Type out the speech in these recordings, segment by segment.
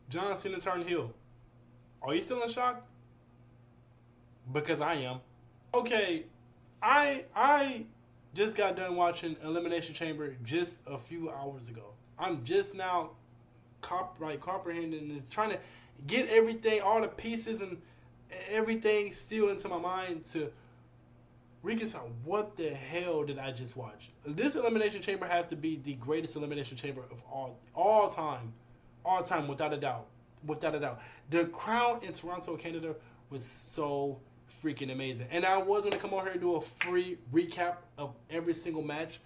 John Cena turned heel. Are you still in shock? Because I am. Okay, I just got done watching Elimination Chamber just a few hours ago. I'm just now comprehending and trying to get everything, all the pieces and everything still into my mind to reconcile what the hell did I just watch. This Elimination Chamber has to be the greatest Elimination Chamber of all time, without a doubt, without a doubt. The crowd in Toronto, Canada, was so freaking amazing, and I was gonna come over here and do a free recap of every single match,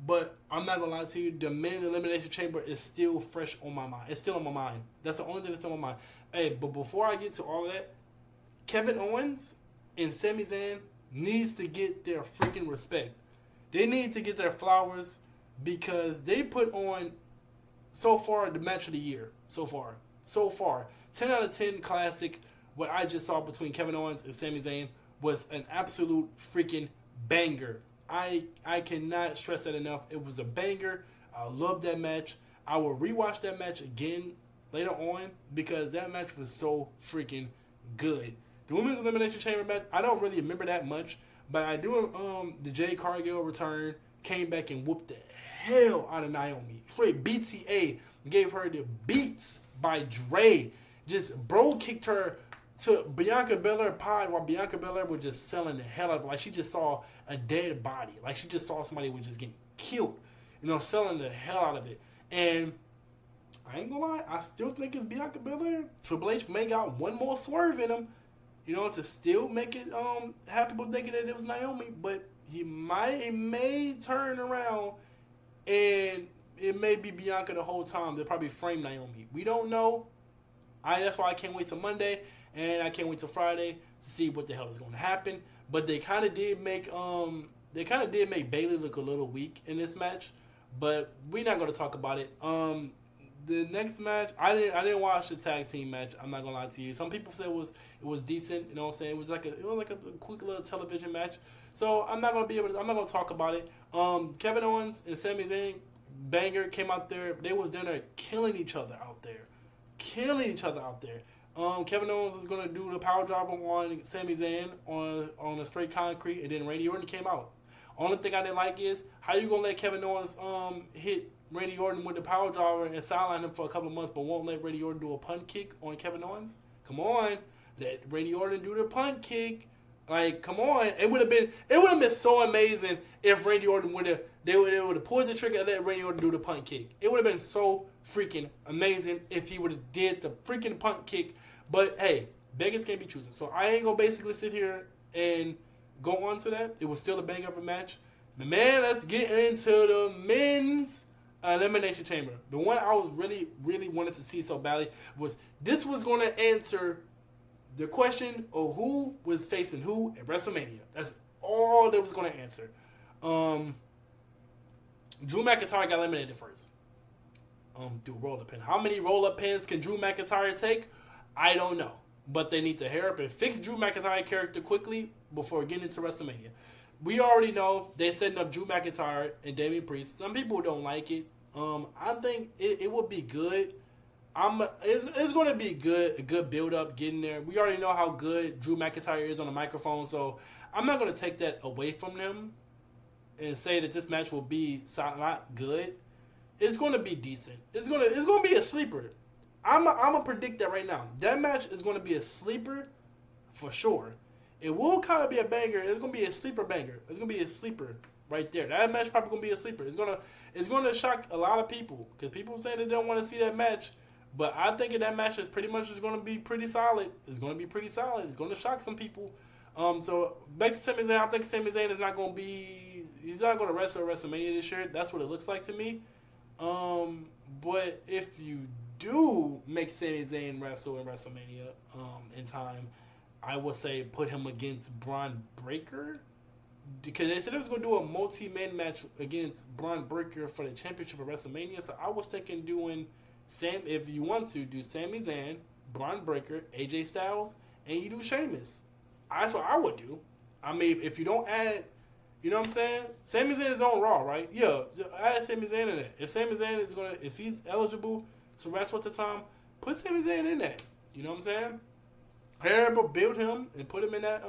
but I'm not gonna lie to you, the main Elimination Chamber is still fresh on my mind. It's still on my mind. That's the only thing that's on my mind. Hey, but before I get to all of that, Kevin Owens and Sami Zayn needs to get their freaking respect. They need to get their flowers because they put on so far the match of the year. So far, 10 out of 10 classic. What I just saw between Kevin Owens and Sami Zayn was an absolute freaking banger. I cannot stress that enough. It was a banger. I love that match. I will rewatch that match again later on because that match was so freaking good. The Women's Elimination Chamber match, I don't really remember that much, but I do. The Jade Cargill return, came back and whooped the hell out of Naomi. Straight BTA gave her the beats by Dre. Just bro kicked her to Bianca Belair pod while Bianca Belair was just selling the hell out of it. Like she just saw a dead body. Like she just saw somebody who was just getting killed. Selling the hell out of it. And I ain't gonna lie, I still think it's Bianca Belair. Triple H may got one more swerve in him, to still make it have people thinking that it was Naomi, but he may turn around and it may be Bianca the whole time. They'll probably frame Naomi. We don't know. That's why I can't wait till Monday and I can't wait till Friday to see what the hell is going to happen. But they kind of did make Bayley look a little weak in this match, but we're not going to talk about it. The next match, I didn't watch the tag team match. I'm not gonna lie to you. Some people said it was decent. You know what I'm saying? It was like a quick little television match. So I'm not gonna talk about it. Kevin Owens and Sami Zayn, banger, came out there. They was there killing each other out there. Kevin Owens was gonna do the power driver on Sami Zayn on a straight concrete, and then Randy Orton came out. Only thing I didn't like is how you gonna let Kevin Owens hit Randy Orton with the power driver and sideline him for a couple of months, but won't let Randy Orton do a punt kick on Kevin Owens? Come on, let Randy Orton do the punt kick. Like, come on, it would have been so amazing if Randy Orton would have pulled the trigger and let Randy Orton do the punt kick. It would have been so freaking amazing if he would have did the freaking punt kick. But hey, beggars can't be choosing, so I ain't gonna basically sit here and go on to that. It was still a bang up a match. But man, let's get into the men's Elimination Chamber. The one I was really, really wanted to see so badly was going to answer the question of who was facing who at WrestleMania. That's all that was going to answer. Drew McIntyre got eliminated first. Through roll-up pin. How many roll-up pins can Drew McIntyre take? I don't know. But they need to hurry up and fix Drew McIntyre character quickly before getting into WrestleMania. We already know they're setting up Drew McIntyre and Damian Priest. Some people don't like it. I think it would be good. It's going to be a good build up getting there. We already know how good Drew McIntyre is on the microphone, so I'm not going to take that away from them and say that this match will be not good. It's going to be decent. It's going to be a sleeper. I'm gonna predict that right now. That match is going to be a sleeper for sure. It will kind of be a banger. It's going to be a sleeper banger. It's going to be a sleeper right there. That match probably going to be a sleeper. It's going to shock a lot of people because people say they don't want to see that match. But I think that match is pretty much going to be pretty solid. It's going to be pretty solid. It's going to shock some people. So back to Sami Zayn. I think Sami Zayn is not going to be. He's not going to wrestle at WrestleMania this year. That's what it looks like to me. But if you do make Sami Zayn wrestle in WrestleMania in time, I would say put him against Braun Breaker. Because they said they was going to do a multi-man match against Braun Breaker for the championship of WrestleMania. So I was thinking doing, if you want to, do Sami Zayn, Braun Breaker, AJ Styles, and you do Sheamus. That's what I would do. I mean, if you don't add, you know what I'm saying? Sami Zayn is on Raw, right? Yeah, add Sami Zayn in it. If Sami Zayn if he's eligible to wrestle at the time, put Sami Zayn in that. You know what I'm saying? However, build him and put him in that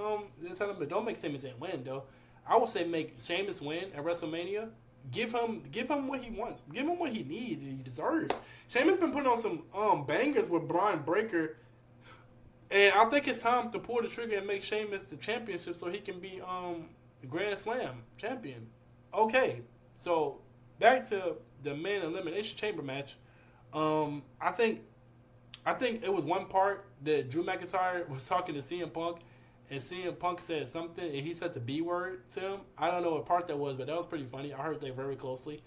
but don't make Sami Zayn win though. I would say make Sheamus win at WrestleMania. Give him what he wants. Give him what he needs and he deserves. Sheamus been putting on some bangers with Braun Breaker. And I think it's time to pull the trigger and make Sheamus the championship so he can be Grand Slam champion. Okay, so back to the men elimination chamber match. I think it was one part that Drew McIntyre was talking to CM Punk, and CM Punk said something, and he said the B word to him. I don't know what part that was, but that was pretty funny. I heard that very closely.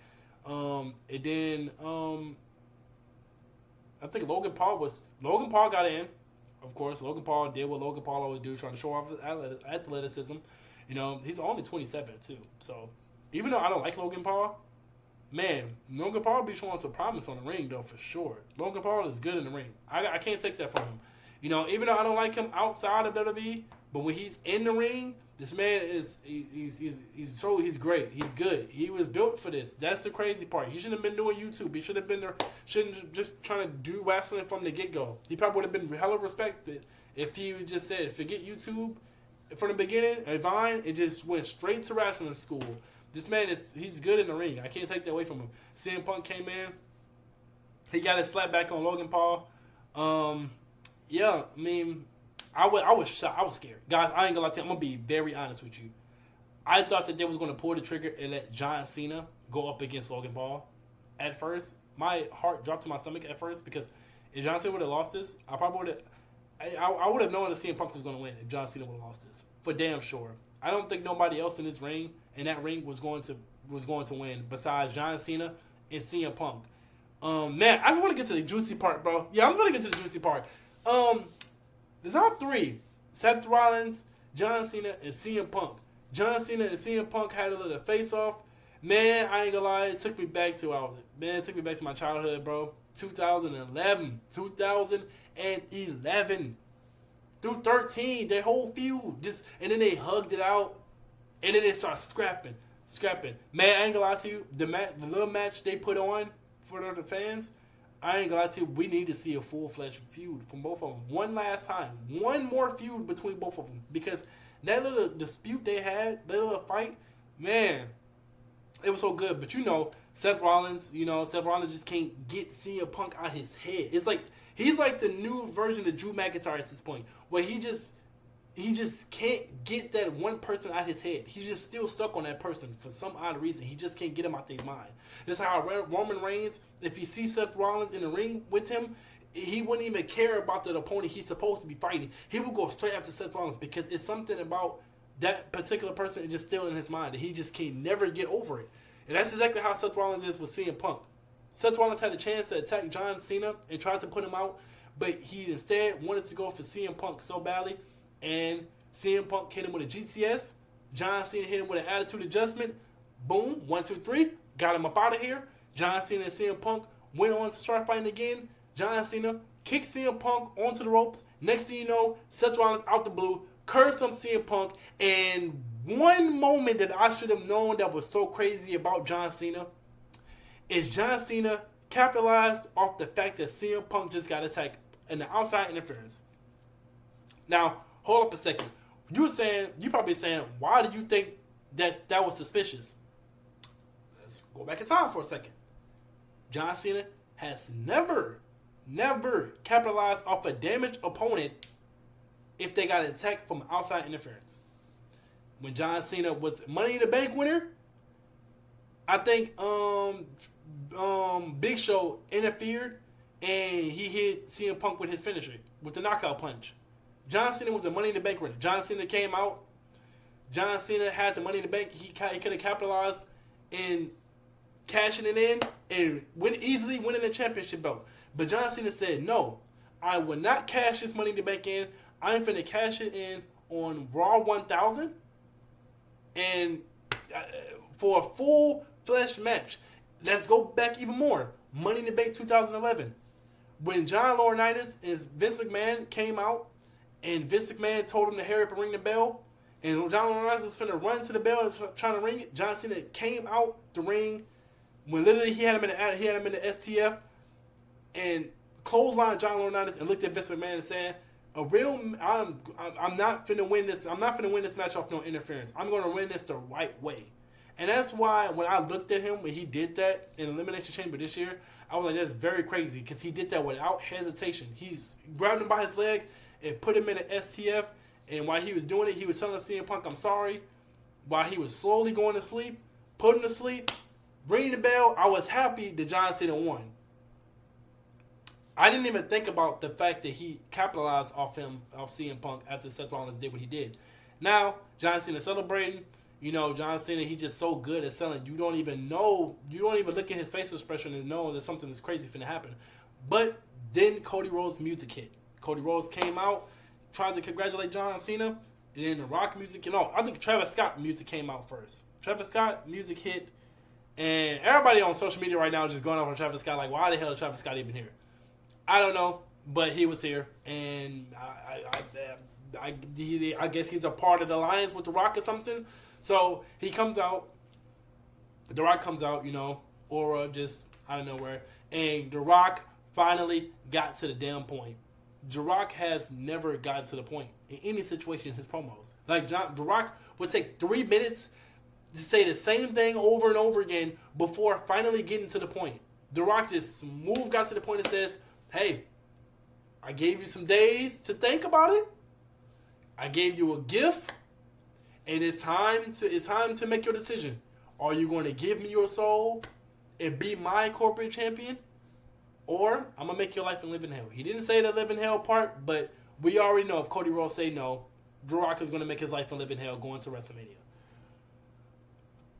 And then I think Logan Paul got in. Of course, Logan Paul did what Logan Paul always do, trying to show off his athleticism. You know, he's only 27 too. So even though I don't like Logan Paul, man, Logan Paul be showing some promise on the ring though for sure. Logan Paul is good in the ring. I can't take that from him. You know, even though I don't like him outside of WWE, but when he's in the ring, this man he's great. He's good. He was built for this. That's the crazy part. He shouldn't have been doing YouTube. He should have been there. Shouldn't just trying to do wrestling from the get go. He probably would have been hella respected if he just said forget YouTube from the beginning. And Vine, it just went straight to wrestling school. This man he's good in the ring. I can't take that away from him. CM Punk came in. He got his slap back on Logan Paul. Yeah, I mean, I was shocked. I was scared. Guys, I ain't gonna lie to you. I'm gonna be very honest with you. I thought that they was gonna pull the trigger and let John Cena go up against Logan Paul. At first, my heart dropped to my stomach at first because if John Cena would have lost this, I probably would have. I would have known that CM Punk was gonna win if John Cena would have lost this for damn sure. I don't think nobody else in that ring was going to win besides John Cena and CM Punk. Man, I just want to get to the juicy part, bro. Yeah, I'm gonna get to the juicy part. There's all three: Seth Rollins, John Cena, and CM Punk. John Cena and CM Punk had a little face off. Man, I ain't gonna lie, it took me back to my childhood, bro. 2011 through 13, their whole feud and then they hugged it out, and then they started scrapping. Man, I ain't gonna lie to you, the little match they put on for the fans, I ain't gonna lie to you, we need to see a full-fledged feud from both of them one last time. One more feud between both of them, because that little dispute they had, that little fight, man, it was so good. But Seth Rollins just can't get CM Punk out his head. It's like he's like the new version of Drew McIntyre at this point, where he just can't get that one person out his head. He's just still stuck on that person for some odd reason. He just can't get him out their mind. That's how Roman Reigns, if he sees Seth Rollins in the ring with him, he wouldn't even care about the opponent he's supposed to be fighting. He would go straight after Seth Rollins because it's something about that particular person is just still in his mind that he just can never get over it. And that's exactly how Seth Rollins is with CM Punk. Seth Rollins had a chance to attack John Cena and tried to put him out, but he instead wanted to go for CM Punk so badly, and CM Punk hit him with a GTS. John Cena hit him with an attitude adjustment. Boom, 1, 2, 3, got him up out of here. John Cena and CM Punk went on to start fighting again. John Cena kicked CM Punk onto the ropes. Next thing you know, Seth Rollins out the blue, curved some CM Punk, and one moment that I should have known that was so crazy about John Cena is John Cena capitalized off the fact that CM Punk just got attacked in the outside interference. Now, hold up a second. You probably saying, why did you think that was suspicious? Let's go back in time for a second. John Cena has never capitalized off a damaged opponent if they got attacked from outside interference. When John Cena was Money in the Bank winner, I think Big Show interfered and he hit CM Punk with his finisher, with the knockout punch. John Cena was the Money in the Bank winner. John Cena came out. John Cena had the Money in the Bank. He could have capitalized in cashing it in and easily winning the championship belt. But John Cena said, no, I will not cash this Money in the Bank in. I'm finna cash it in on Raw 1000 and for a full-fledged match. Let's go back even more. Money in the Bank 2011. When John Laurinaitis and Vince McMahon came out and Vince McMahon told him to hurry up and ring the bell, and John Laurinaitis was finna run to the bell and trying to ring it, John Cena came out the ring when literally he had him in the STF and clotheslined John Laurinaitis and looked at Vince McMahon and said, I'm not finna win this. I'm not finna win this match off no interference. I'm gonna win this the right way. And that's why when I looked at him when he did that in Elimination Chamber this year, I was like, that's very crazy because he did that without hesitation. He's grabbed him by his leg and put him in an STF. And while he was doing it, he was telling CM Punk, I'm sorry. While he was slowly going to sleep, put him to sleep, ringing the bell, I was happy that John Cena won. I didn't even think about the fact that he capitalized off CM Punk after Seth Rollins did what he did. Now, John Cena celebrating. You know, John Cena, he's just so good at selling. You don't even look at his facial expression and know that something is crazy finna happen. But then Cody Rhodes' music hit. Cody Rhodes came out, tried to congratulate John Cena, and then the Rock music, I think Travis Scott music came out first. Travis Scott music hit, and everybody on social media right now is just going off on Travis Scott, like, why the hell is Travis Scott even here? I don't know, but he was here, and I guess he's a part of the alliance with The Rock or something. So he comes out, The Rock comes out, aura just out of nowhere, and The Rock finally got to the damn point. The Rock has never gotten to the point in any situation in his promos. Like, The Rock would take 3 minutes to say the same thing over and over again before finally getting to the point. The Rock just smooth got to the point and says, hey, I gave you some days to think about it. I gave you a gift. And it's time to make your decision. Are you going to give me your soul and be my corporate champion? Or I'm going to make your life and live in hell. He didn't say the live in hell part, but we already know if Cody Rhodes say no, The Rock is going to make his life and live in hell going to WrestleMania.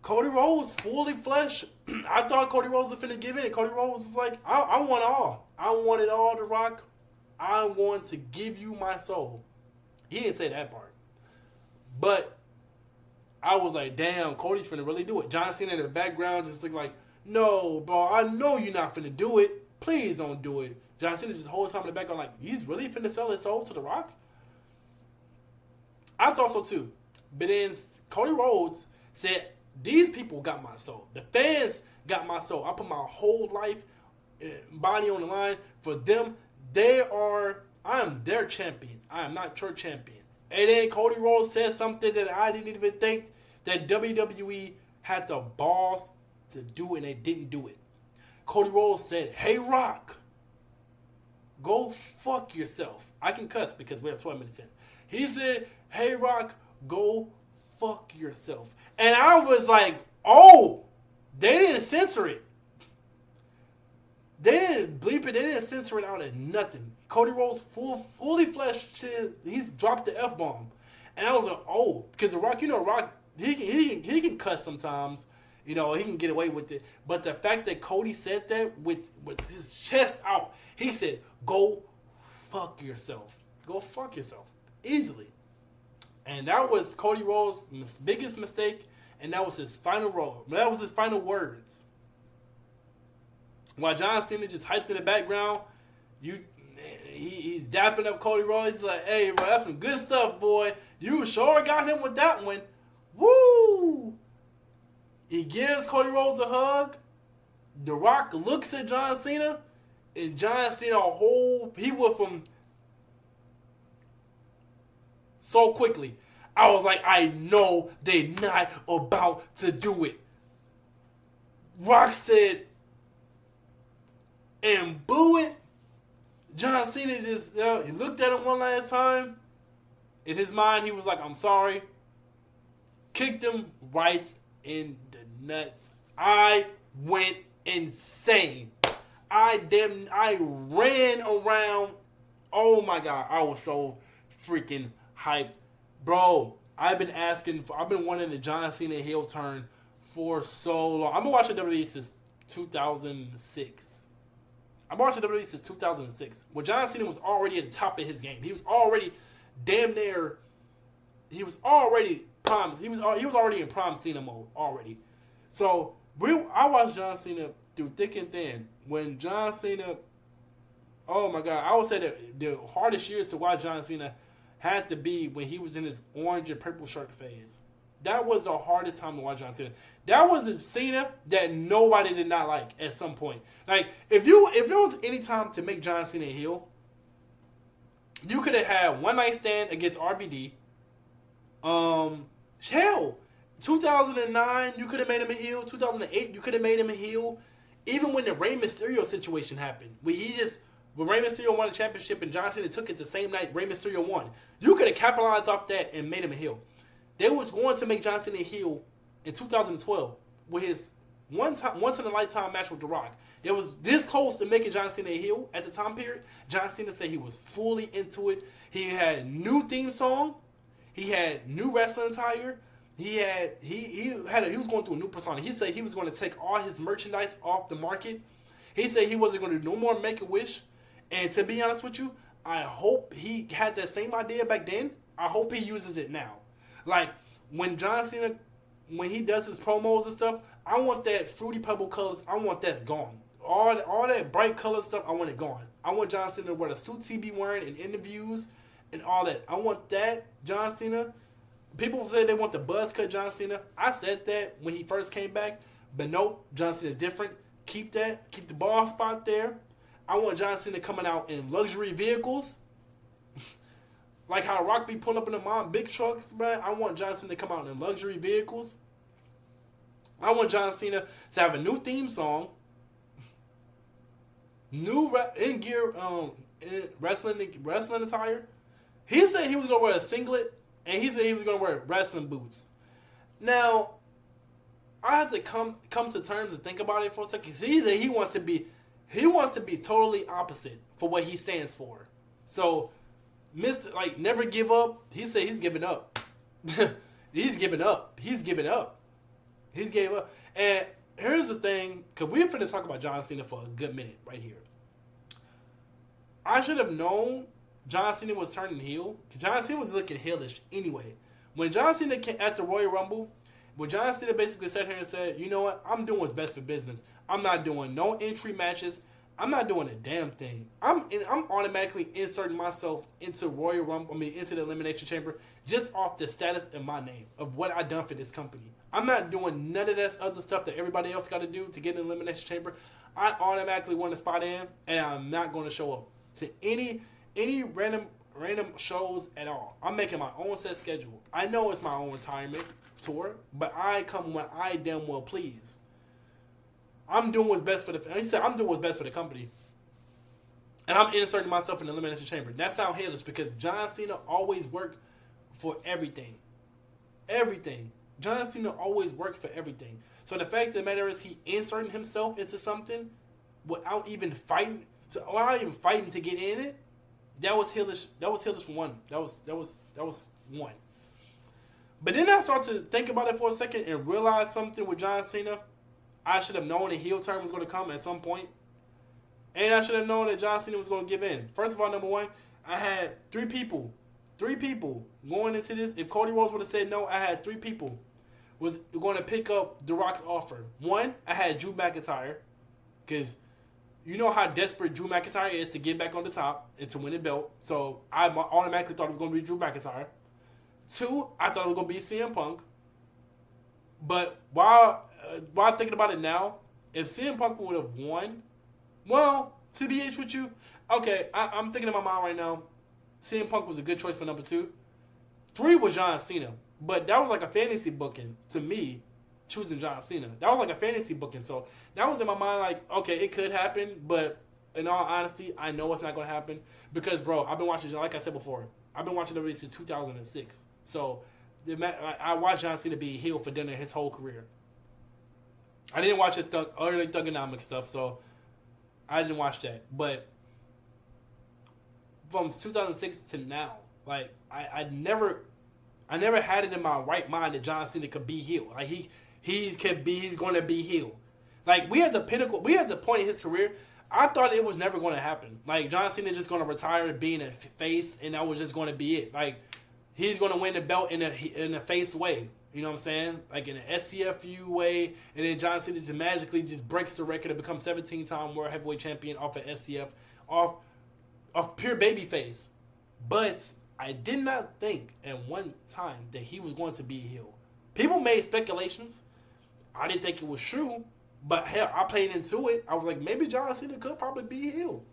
Cody Rhodes, fully flesh. I thought Cody Rhodes was finna give in. Cody Rhodes was like, I want all. I want it all, The Rock. I want to give you my soul. He didn't say that part. But I was like, damn, Cody's finna really do it. John Cena in the background just looked like, no, bro, I know you're not finna do it. Please don't do it. John Cena just the whole time in the background like, he's really finna sell his soul to The Rock? I thought so too. But then Cody Rhodes said, these people got my soul. The fans got my soul. I put my whole life, body on the line for them. I am their champion. I am not your champion. And then Cody Rhodes said something that I didn't even think that WWE had the balls to do, and they didn't do it. Cody Rhodes said, hey, Rock, go fuck yourself. I can cuss because we're 12 minutes in. He said, hey, Rock, go fuck yourself. And I was like, oh, they didn't censor it. They didn't bleep it. They didn't censor it out of nothing. Cody Rhodes fully fleshed. He's dropped the F-bomb. And I was like, oh, because The Rock, Rock, he can cuss sometimes. He can get away with it. But the fact that Cody said that with his chest out, he said, go fuck yourself. Go fuck yourself. Easily. And that was Cody Rhodes' biggest mistake. And that was his final role. That was his final words. While John Cena just hyped in the background, he's dapping up Cody Rhodes. He's like, hey, bro, that's some good stuff, boy. You sure got him with that one. Woo! He gives Cody Rhodes a hug. The Rock looks at John Cena. And John Cena, he went from so quickly. I was like, I know they're not about to do it. Rock said, and boo it. John Cena just he looked at him one last time. In his mind, he was like, I'm sorry. Kicked him right in the nuts. I went insane. I ran around. Oh my God. I was so freaking hyped. Bro, I've been wanting the John Cena heel turn for so long. I've been watching WWE since 2006. I've been watching WWE since 2006. When John Cena was already at the top of his game. He was already damn near. He was already prime. He was already in prime Cena mode already. So I watched John Cena through thick and thin. When John Cena, oh my God, I would say that the hardest years to watch John Cena had to be when he was in his orange and purple shirt phase. That was the hardest time to watch John Cena. That was a Cena that nobody did not like at some point. Like if there was any time to make John Cena a heel, you could have had one night stand against RVD. Hell, 2009 you could have made him a heel. 2008 you could have made him a heel. Even when the Rey Mysterio situation happened, when Rey Mysterio won the championship and John Cena took it the same night Rey Mysterio won, you could have capitalized off that and made him a heel. They was going to make John Cena a heel in 2012 with his once in a lifetime match with The Rock. It was this close to making John Cena a heel at the time period. John Cena said he was fully into it. He had a new theme song. He had new wrestling attire. He was going through a new persona. He said he was going to take all his merchandise off the market. He said he wasn't going to do no more Make-A-Wish. And to be honest with you, I hope he had that same idea back then. I hope he uses it now. Like when John Cena, when he does his promos and stuff, I want that Fruity Pebble colors. I want that gone. All that bright color stuff, I want it gone. I want John Cena to wear the suits he be wearing in interviews and all that. I want that John Cena. People say they want the buzz cut John Cena. I said that when he first came back, but nope, John Cena is different. Keep that. Keep the ball spot there. I want John Cena coming out in luxury vehicles. Like how Rock be pulling up in the mom big trucks, man. I want John Cena to come out in luxury vehicles. I want John Cena to have a new theme song. New in gear wrestling attire. He said he was gonna wear a singlet, and he said he was gonna wear wrestling boots. Now, I have to come to terms and think about it for a second. He said he wants to be totally opposite for what he stands for. So, Mr. Like never give up. He said he's giving up. He's giving up. He's giving up. He's gave up. And here's the thing, because we're finna talk about John Cena for a good minute right here. I should have known John Cena was turning heel, because John Cena was looking heelish anyway. When John Cena came at the Royal Rumble, when John Cena basically sat here and said, you know what, I'm doing what's best for business. I'm not doing no entry matches. I'm not doing a damn thing. I'm automatically inserting myself into Royal Rumble, into the Elimination Chamber, just off the status in my name of what I done for this company. I'm not doing none of that other stuff that everybody else got to do to get in the Elimination Chamber. I automatically want to spot in, and I'm not going to show up to any random shows at all. I'm making my own set schedule. I know it's my own retirement tour, but I come when I damn well please. I'm doing what's best for he said I'm doing what's best for the company. And I'm inserting myself in the Elimination Chamber. That sounds heelish because John Cena always worked for everything. Everything. John Cena always works for everything. So the fact of the matter is he inserting himself into something without even fighting to get in it. That was heelish. That was heelish one. That was one. But then I start to think about it for a second and realize something with John Cena. I should have known a heel turn was going to come at some point. And I should have known that John Cena was going to give in. First of all, number one, I had three people going into this. If Cody Rhodes would have said no, I had three people was going to pick up The Rock's offer. One, I had Drew McIntyre, because you know how desperate Drew McIntyre is to get back on the top and to win the belt. So I automatically thought it was going to be Drew McIntyre. Two, I thought it was going to be CM Punk. But while thinking about it now, if CM Punk would have won, well, to be honest with you, okay, I'm thinking in my mind right now, CM Punk was a good choice for number two. Three was John Cena. But that was like a fantasy booking to me, choosing John Cena. That was like a fantasy booking. So that was in my mind like, okay, it could happen. But in all honesty, I know it's not going to happen. Because, bro, I've been watching, like I said before, I've been watching WWE since 2006. So I watched John Cena be a heel for dinner his whole career. I didn't watch his early Thugonomics stuff, so I didn't watch that. But from 2006 to now, like I never had it in my right mind that John Cena could be heel. Like he's going to be heel. Like we had the pinnacle, we had the point in his career. I thought it was never going to happen. Like John Cena just going to retire being a face, and that was just going to be it. Like he's going to win the belt in a face way. You know what I'm saying? Like in an SCFU way, and then John Cena just magically just breaks the record and becomes 17-time World Heavyweight Champion off of SCF, off pure babyface. But I did not think at one time that he was going to be a heel. People made speculations. I didn't think it was true, but hell, I played into it. I was like, maybe John Cena could probably be heel.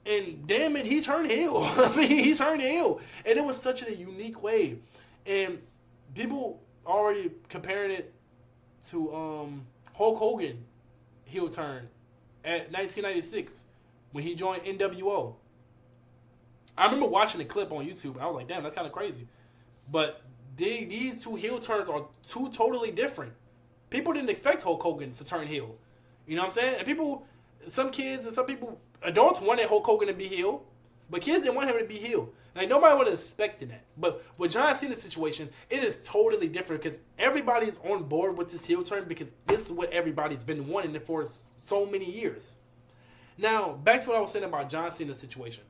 And damn it, he turned heel. I mean, he turned heel. And it was such a unique way. And people already comparing it to Hulk Hogan heel turn at 1996 when he joined NWO. I remember watching the clip on YouTube. I was like, damn, that's kind of crazy. But these two heel turns are two totally different. People didn't expect Hulk Hogan to turn heel. You know what I'm saying? And people, some kids and some people, adults wanted Hulk Hogan to be heel, but kids didn't want him to be heel. Like, nobody would have expected that. But with John Cena's situation, it is totally different because everybody's on board with this heel turn because this is what everybody's been wanting for so many years. Now, back to what I was saying about John Cena's situation.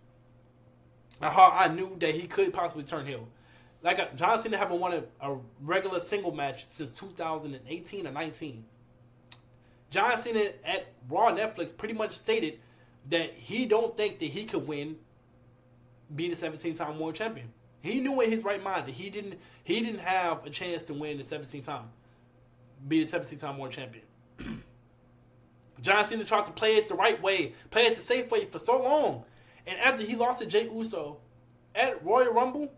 How I knew that he could possibly turn heel. Like, John Cena haven't won a regular single match since 2018 or 19. John Cena at Raw Netflix pretty much stated that he don't think that he could be the 17-time world champion. He knew in his right mind that he didn't have a chance to win the 17th time, be the 17-time world champion. John Cena tried to play it the right way, play it the safe way for so long. And after he lost to Jey Uso at Royal Rumble,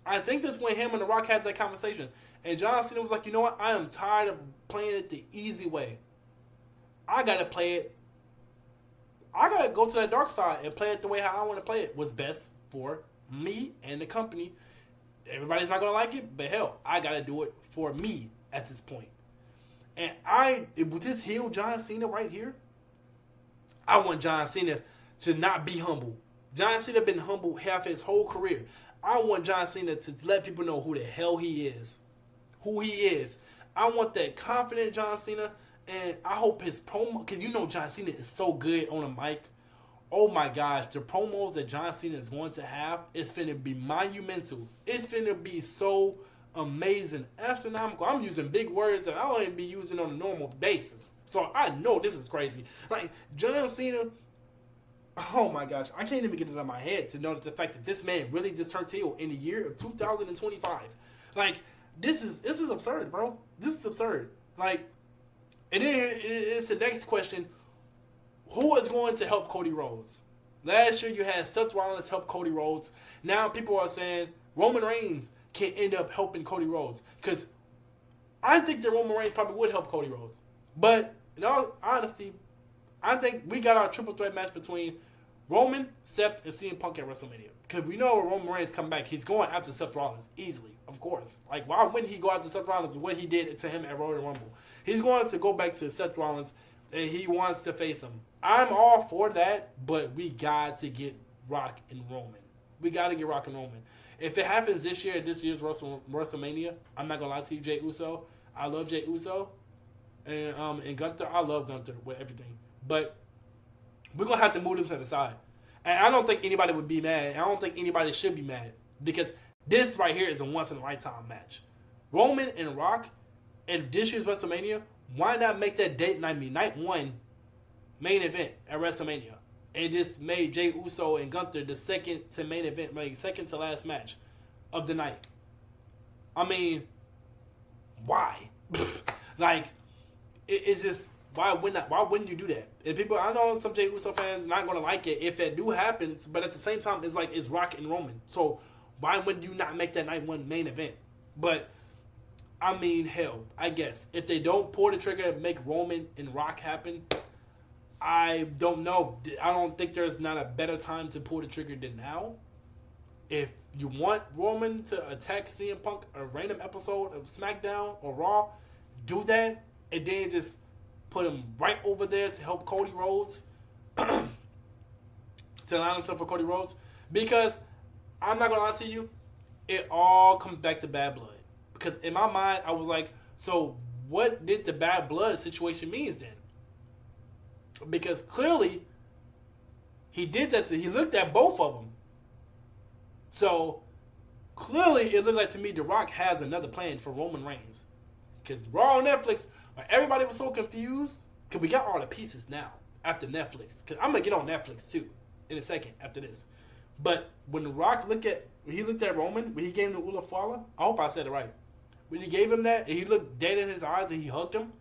I think that's when him and The Rock had that conversation. And John Cena was like, you know what? I am tired of playing it the easy way. I got to play it. I got to go to that dark side and play it the way how I want to play it. What's best for me and the company. Everybody's not going to like it, but hell, I got to do it for me at this point. And with this heel John Cena right here, I want John Cena to not be humble. John Cena been humble half his whole career. I want John Cena to let people know who the hell he is. Who he is. I want that confident John Cena. And I hope his promo, because you know John Cena is so good on a mic. Oh my gosh, the promos that John Cena is going to have is finna be monumental. It's finna be so amazing, astronomical. I'm using big words that I don't even be using on a normal basis. So I know this is crazy. Like, John Cena, oh my gosh, I can't even get it out of my head to know that the fact that this man really just turned heel in the year of 2025. Like, this is absurd, bro. This is absurd. Like, and then it's the next question. Who is going to help Cody Rhodes? Last year you had Seth Rollins help Cody Rhodes. Now people are saying Roman Reigns can end up helping Cody Rhodes. Because I think that Roman Reigns probably would help Cody Rhodes. But in all honesty, I think we got our triple threat match between Roman, Seth, and CM Punk at WrestleMania. Because we know when Roman Reigns come back, he's going after Seth Rollins easily, of course. Like, why wouldn't he go after Seth Rollins? What he did to him at Royal Rumble. He's going to go back to Seth Rollins, and he wants to face him. I'm all for that, but we got to get Rock and Roman. We got to get Rock and Roman. If it happens this year, at this year's WrestleMania, I'm not going to lie to you, Jey Uso. I love Jey Uso. And Gunther, I love Gunther with everything. But we're going to have to move them to the side. And I don't think anybody would be mad. I don't think anybody should be mad. Because this right here is a once-in-a-lifetime match. Roman and Rock at this year's WrestleMania, why not make that night one main event at WrestleMania? And just made Jey Uso and Gunther the second to main event, second to last match of the night. I mean, why? Like, it's just, why wouldn't you do that? And people, I know some Jey Uso fans not going to like it if it do happen, but at the same time, it's like, it's Rock and Roman. So why would you not make that night one main event? But I mean, hell, I guess if they don't pull the trigger and make Roman and Rock happen, I don't know. I don't think there's not a better time to pull the trigger than now. If you want Roman to attack CM Punk a random episode of SmackDown or Raw, do that, and then just put him right over there to help Cody Rhodes, to line himself for Cody Rhodes. Because I'm not gonna lie to you, it all comes back to Bad Blood. Because in my mind, I was like, so what did the Bad Blood situation means then? Because clearly, he did that. He looked at both of them. So clearly, it looked like to me The Rock has another plan for Roman Reigns. Because Raw on Netflix, everybody was so confused. Because we got all the pieces now after Netflix. Because I'm going to get on Netflix too in a second after this. But when The Rock look at when he looked at Roman, when he gave him the Ula Fala, I hope I said it right. When he gave him that and he looked dead in his eyes and he hugged him,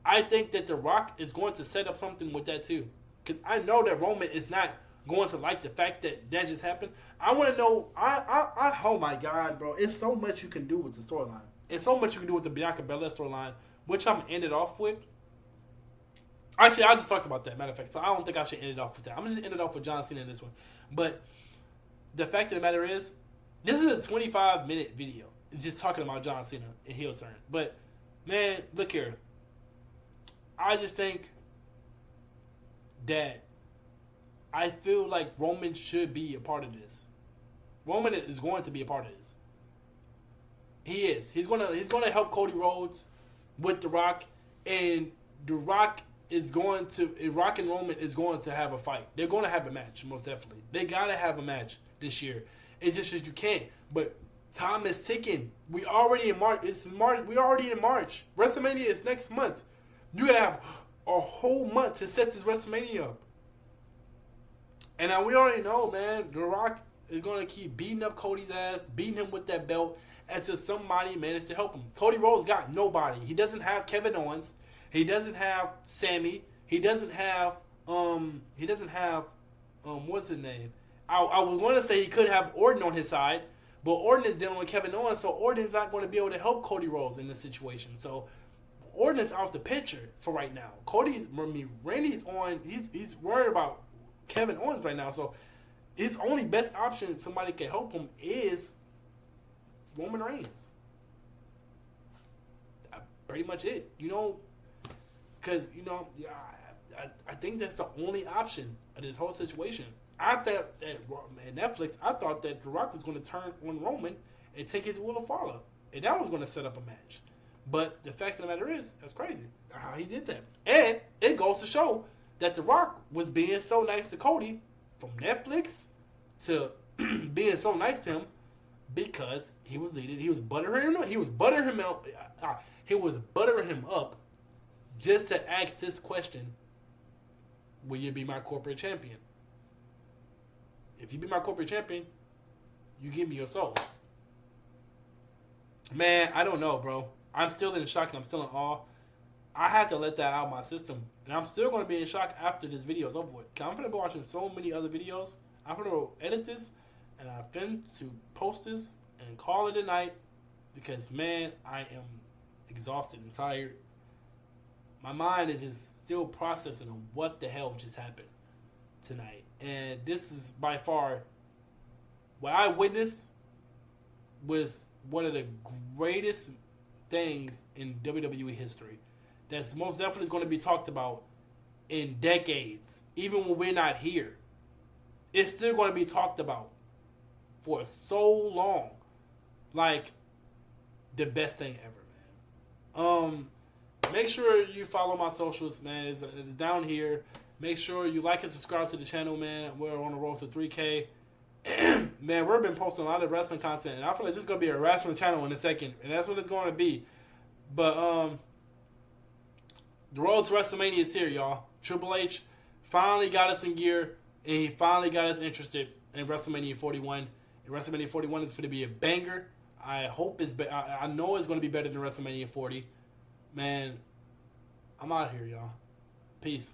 I think that The Rock is going to set up something with that too. Because I know that Roman is not going to like the fact that that just happened. I want to know. Oh my God, bro! It's so much you can do with the storyline. It's so much you can do with the Bianca Belair storyline, which I'm gonna end it off with. Actually, I just talked about that. Matter of fact, so I don't think I should end it off with that. I'm just end it off with John Cena in this one. But the fact of the matter is, this is a 25-minute video just talking about John Cena and heel turn. But man, look here. I just think that I feel like Roman should be a part of this. Roman is going to be a part of this. He is. He's gonna help Cody Rhodes with The Rock, and The Rock is going to Rock and Roman is going to have a fight. They're going to have a match, most definitely. They gotta have a match this year. It's just that you can't. But time is ticking. We already in March. It's March. We already in March. WrestleMania is next month. You gotta have a whole month to set this WrestleMania up. And now we already know, man, The Rock is gonna keep beating up Cody's ass, beating him with that belt until somebody managed to help him. Cody Rhodes got nobody. He doesn't have Kevin Owens. He doesn't have Sammy. He doesn't have what's his name? I was going to say he could have Orton on his side, but Orton is dealing with Kevin Owens, so Orton's not going to be able to help Cody Rhodes in this situation. So Orton is out the picture for right now. Randy's on. He's worried about Kevin Owens right now. So his only best option, somebody can help him, is Roman Reigns. Pretty much it. Because, I think that's the only option of this whole situation. I thought that at Netflix, I thought that The Rock was going to turn on Roman and take his will to follow. And that was going to set up a match. But the fact of the matter is, that's crazy how he did that. And it goes to show that The Rock was being so nice to Cody from Netflix to being so nice to him because he was leading. He was buttering him. He was buttering him up just to ask this question: will you be my corporate champion? If you be my corporate champion, you give me your soul. Man, I don't know, bro. I'm still in shock and I'm still in awe. I had to let that out of my system. And I'm still going to be in shock after this video is over with. I'm going to be watching so many other videos. I'm going to edit this and I'm going to post this and call it a night because, man, I am exhausted and tired. My mind is just still processing on what the hell just happened tonight. And this is by far what I witnessed was one of the greatest things in WWE history. That's most definitely going to be talked about in decades. Even when we're not here, it's still going to be talked about for so long. Like the best thing ever, man. Make sure you follow my socials, man. It's down here. Make sure you like and subscribe to the channel, man. We're on the road to 3K. Man, we've been posting a lot of wrestling content, and I feel like this is going to be a wrestling channel in a second, and that's what it's going to be. But the road to WrestleMania is here, y'all. Triple H finally got us in gear, and he finally got us interested in WrestleMania 41. And WrestleMania 41 is going to be a banger. I hope I know it's going to be better than WrestleMania 40. Man, I'm out here, y'all. Peace.